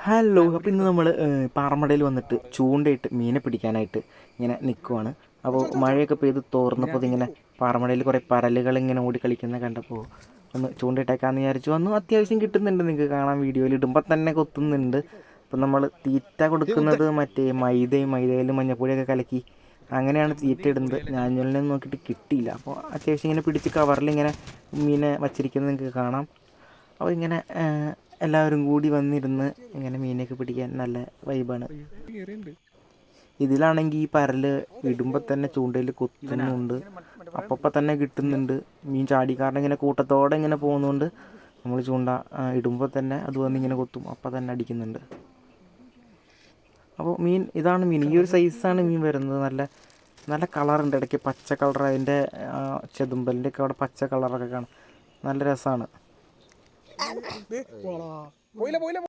Hello, അപ്പോൾ ഇന്ന് നമ്മൾ പാറമടയിൽ വന്നിട്ട് ചൂണ്ടയിട്ട് മീനെ പിടിക്കാനായിട്ട് ഇങ്ങനെ നിൽക്കുവാണ്. അപ്പോൾ മഴയൊക്കെ പെയ്ത് തോർന്നപ്പോൾ ഇതിങ്ങനെ പാറമടയിൽ കുറേ പരലുകൾ ഇങ്ങനെ ഓടിക്കളിക്കുന്ന കണ്ടപ്പോൾ ഒന്ന് ചൂണ്ടയിട്ടേക്കാന്ന് വിചാരിച്ചു വന്നു. അത്യാവശ്യം കിട്ടുന്നുണ്ട്, നിങ്ങൾക്ക് കാണാൻ വീഡിയോയിൽ ഇടുമ്പോൾ തന്നെ കൊത്തുന്നുണ്ട്. അപ്പം നമ്മൾ തീറ്റ കൊടുക്കുന്നത് മറ്റേ മൈദയിൽ മഞ്ഞപ്പൊടിയൊക്കെ കലക്കി അങ്ങനെയാണ് തീറ്റ ഇടുന്നത്. ഞാഞ്ഞൊലിനെ നോക്കിയിട്ട് കിട്ടിയില്ല, അപ്പോൾ അത്യാവശ്യം ഇങ്ങനെ പിടിച്ച് കവറിലിങ്ങനെ മീനെ വച്ചിരിക്കുന്നത് നിങ്ങൾക്ക് കാണാം. അപ്പോൾ ഇങ്ങനെ എല്ലാവരും കൂടി വന്നിരുന്ന് ഇങ്ങനെ മീനൊക്കെ പിടിക്കാൻ നല്ല വൈബാണ്. ഇതിലാണെങ്കിൽ ഈ പരൽ ഇടുമ്പോൾ തന്നെ ചൂണ്ടയിൽ കൊത്തുന്നുണ്ട്, അപ്പം തന്നെ കിട്ടുന്നുണ്ട്. മീൻ ചാടിക്കാരൻ ഇങ്ങനെ കൂട്ടത്തോടെ ഇങ്ങനെ പോകുന്നതുകൊണ്ട് നമ്മൾ ചൂണ്ട ഇടുമ്പോൾ തന്നെ അത് വന്നിങ്ങനെ കൊത്തും, അപ്പം തന്നെ അടിക്കുന്നുണ്ട്. അപ്പോൾ ഇതാണ് മീൻ, ഈ ഒരു സൈസാണ് മീൻ വരുന്നത്. നല്ല നല്ല കളറുണ്ട്, ഇടയ്ക്ക് പച്ച കളർ, അതിൻ്റെ ചെതുമ്പലിൻ്റെ ഒക്കെ അവിടെ പച്ച കളറൊക്കെ കാണാം, നല്ല രസമാണ്.